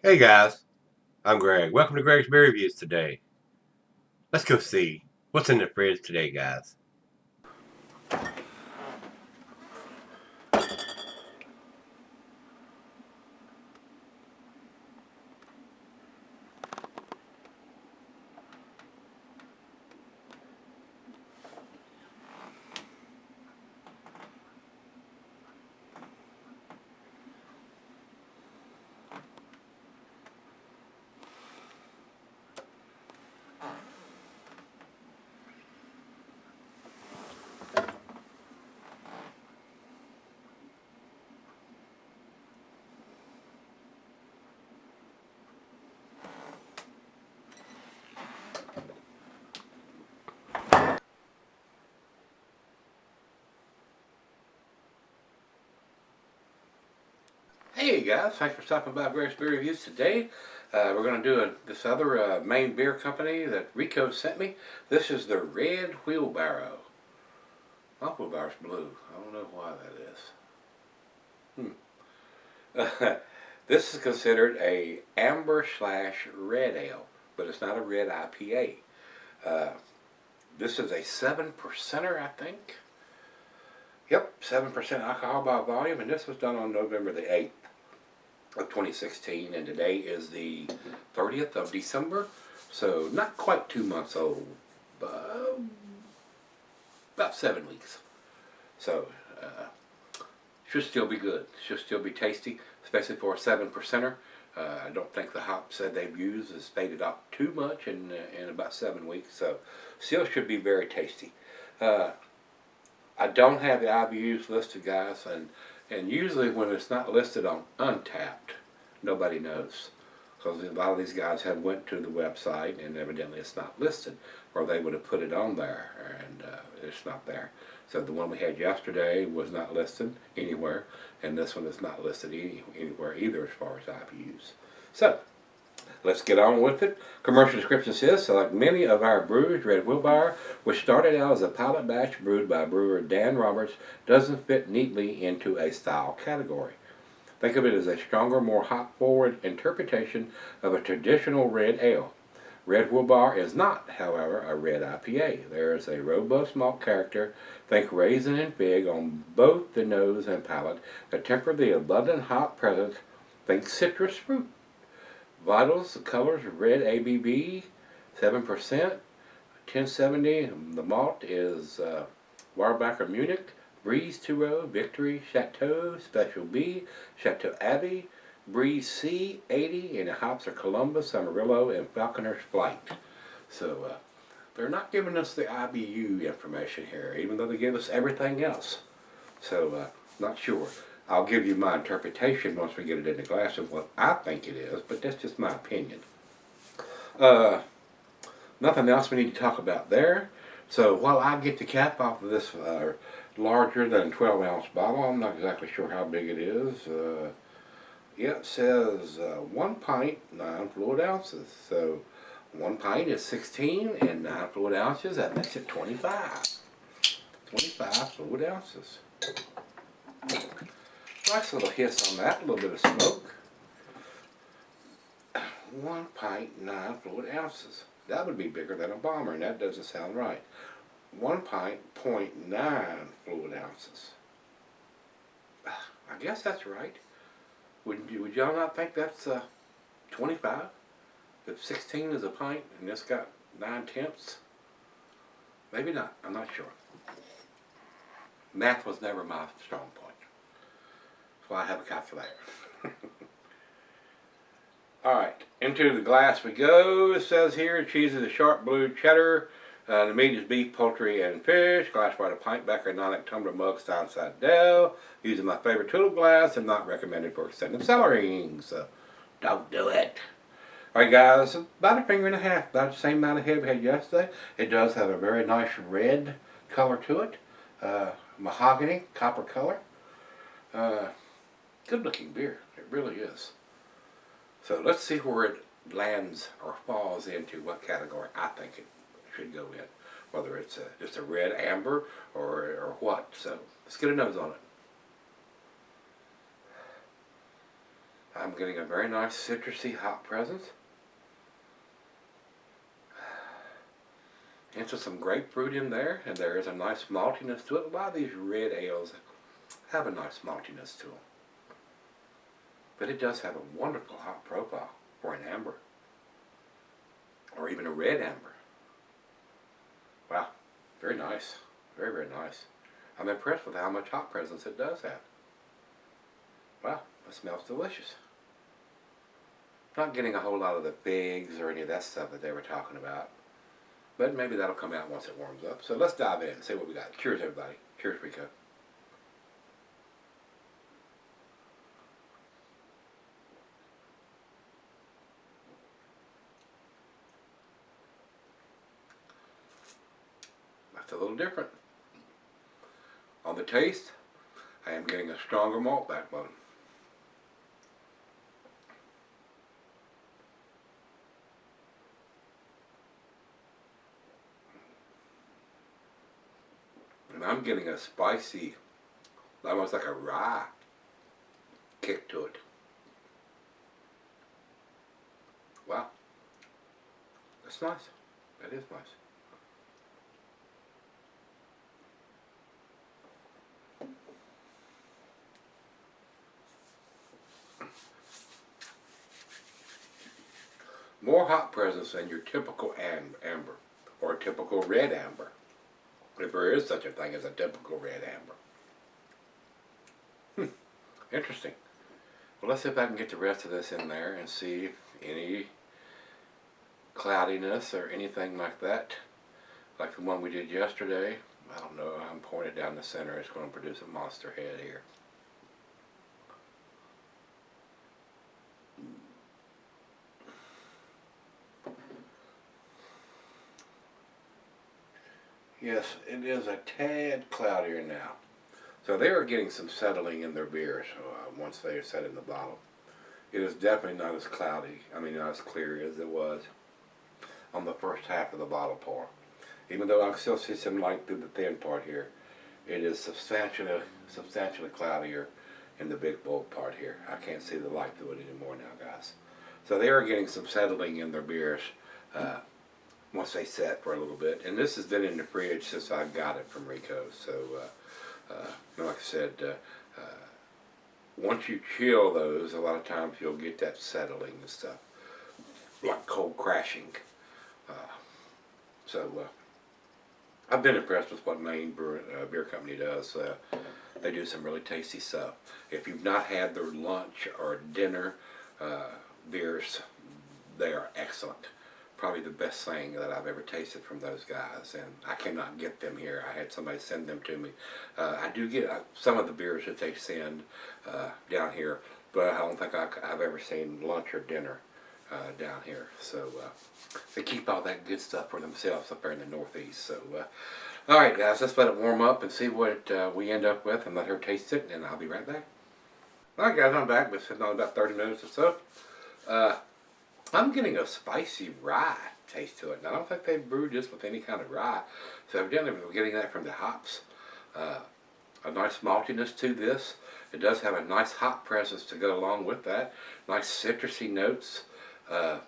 Hey guys, I'm Greg. Welcome to Gregsbeerreviews today. Let's go see what's in the fridge today, guys. Hey guys, thanks for stopping by Gregsbeerreviews today. We're going to do this other Maine beer company that Rico sent me. This is the Red Wheelbarrow. My wheelbarrow's blue. I don't know why that is. This is considered a amber slash red ale, but it's not a red IPA. Uh, this is a 7%er, I think. Yep, 7% alcohol by volume, and this was done on November the 8th of 2016, and today is the 30th of December, so not quite 2 months old, but about 7 weeks. So, should still be good, should still be tasty, especially for a 7%er. I don't think the hop said they've used is faded off too much in about 7 weeks, so still should be very tasty. I don't have the IBUs listed, guys, and usually when it's not listed on Untapped, nobody knows. Because a lot of these guys have went to the website and evidently it's not listed, or they would have put it on there and it's not there. So the one we had yesterday was not listed anywhere, and this one is not listed anywhere either as far as IBUs. So, let's get on with it. Commercial description says, so like many of our brews, Red Wheelbarrow, which started out as a pilot batch brewed by brewer Dan Roberts, doesn't fit neatly into a style category. Think of it as a stronger, more hop-forward interpretation of a traditional red ale. Red Wheelbarrow is not, however, a red IPA. There is a robust malt character, think raisin and fig, on both the nose and palate that temper the abundant hop presence, think citrus fruit. Vitals, the colors, red ABV, 7%, 1070. The malt is Warbacker Munich, Breeze 2.0, Victory, Chateau, Special B, Chateau Abbey, Breeze C, 80, and the hops are Columbus, Amarillo, and Falconer's Flight. So they're not giving us the IBU information here, even though they give us everything else. So not sure. I'll give you my interpretation once we get it in the glass of what I think it is, but that's just my opinion. Nothing else we need to talk about there. So while I get the cap off of this larger than 12-ounce bottle, I'm not exactly sure how big it is. Yeah, it says 1 pint, 9 fluid ounces. So 1 pint is 16, and 9 fluid ounces, that makes it 25. 25 fluid ounces. Nice little hiss on that, a little bit of smoke. 1 pint, 9 fluid ounces. That would be bigger than a bomber, and that doesn't sound right. 1 pint, 0.9 fluid ounces. I guess that's right. Would y'all not think that's 25? If 16 is a pint and this got 9/10? Maybe not, I'm not sure. Math was never my strong point. That's why I have a calculator. Alright, into the glass we go. It says here, cheese is a sharp blue cheddar. The meat is beef, poultry, and fish. Glass brought a pint back or non tumbler mug style side down. Using my favorite tulip glass and not recommended for extended cellaring. So, don't do it. Alright guys, about a finger and a half, about the same amount of head we had yesterday. It does have a very nice red color to it. Mahogany, copper color. Good looking beer, it really is. So let's see where it lands or falls into what category I think it should go in. Whether it's just a red amber or what. So let's get a nose on it. I'm getting a very nice citrusy hop presence. Into some grapefruit in there, and there is a nice maltiness to it. A lot of these red ales have a nice maltiness to them. But it does have a wonderful hop profile for an amber. Or even a red amber. Wow, very nice. Very, very nice. I'm impressed with how much hop presence it does have. Wow, it smells delicious. Not getting a whole lot of the figs or any of that stuff that they were talking about. But maybe that'll come out once it warms up. So let's dive in and see what we got. Cheers, everybody. Cheers, Rico. That's a little different. On the taste, I am getting a stronger malt backbone. And I'm getting a spicy, almost like a rye kick to it. Wow. That's nice. That is nice. More hop presence than your typical amber or typical red amber, if there is such a thing as a typical red amber. Interesting. Well, let's see if I can get the rest of this in there and see if any cloudiness or anything like that, like the one we did yesterday. I don't know, I'm pouring it down the center. It's going to produce a monster head here. Yes, it is a tad cloudier now. So they are getting some settling in their beers once they are set in the bottle. It is definitely not as cloudy, not as clear as it was on the first half of the bottle pour. Even though I can still see some light through the thin part here, it is substantially cloudier in the big bold part here. I can't see the light through it anymore now, guys. So they are getting some settling in their beers once they set for a little bit. And this has been in the fridge since I got it from Rico. So, like I said, once you chill those, a lot of times you'll get that settling and stuff, like cold crashing. I've been impressed with what Maine Beer Company does. They do some really tasty stuff. If you've not had their lunch or dinner beers, they are excellent. Probably the best thing that I've ever tasted from those guys, and I cannot get them here. I had somebody send them to me. I do get some of the beers that they send down here, but I don't think I've ever seen lunch or dinner down here. So they keep all that good stuff for themselves up there in the Northeast. So all right, guys, let's let it warm up and see what we end up with, and let her taste it, and I'll be right back. All right, guys, I'm back. Been sitting on about 30 minutes or so. I'm getting a spicy rye taste to it. And I don't think they brewed this with any kind of rye. So evidently we're getting that from the hops. A nice maltiness to this. It does have a nice hop presence to go along with that. Nice citrusy notes. But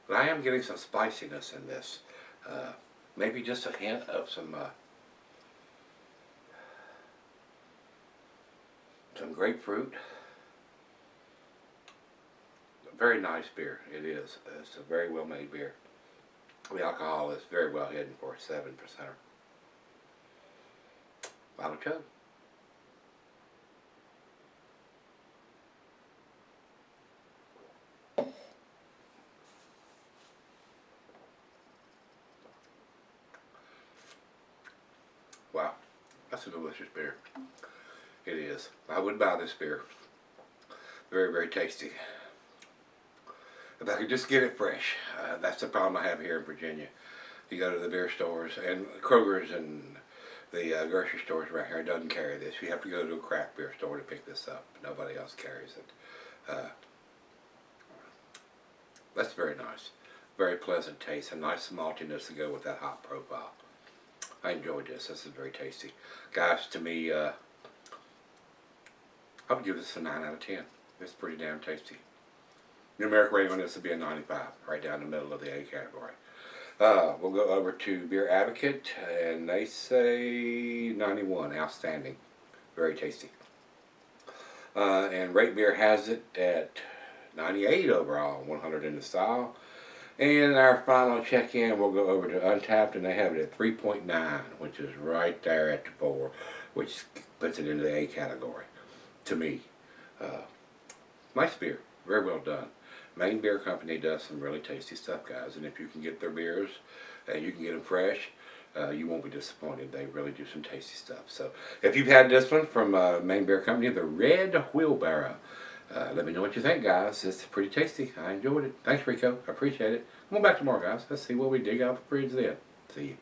I am getting some spiciness in this. Maybe just a hint of some grapefruit. Very nice beer. It is. It's a very well made beer. The alcohol is very well hidden for a 7%. Final chug. Wow, that's a delicious beer. It is. I would buy this beer. Very, very tasty. If I could just get it fresh. That's the problem I have here in Virginia. You go to the beer stores, and Kroger's and the grocery stores right here doesn't carry this. You have to go to a craft beer store to pick this up. Nobody else carries it. That's very nice. Very pleasant taste. A nice maltiness to go with that hop profile. I enjoyed this. This is very tasty. Guys, to me, I would give this a 9 out of 10. It's pretty damn tasty. Numeric rating on this would be a 95, right down the middle of the A category. We'll go over to Beer Advocate, and they say 91, outstanding, very tasty. And Rate Beer has it at 98 overall, 100 in the style. And our final check-in, we'll go over to Untapped, and they have it at 3.9, which is right there at the 4, which puts it into the A category, to me. Nice beer, very well done. Maine Beer Company does some really tasty stuff, guys, and if you can get their beers and you can get them fresh, you won't be disappointed. They really do some tasty stuff. So if you've had this one from Maine Beer Company, the Red Wheelbarrow, let me know what you think, guys. It's pretty tasty. I enjoyed it. Thanks, Rico. I appreciate it. Come on back tomorrow, guys. Let's see what we dig out of the fridge then. See you.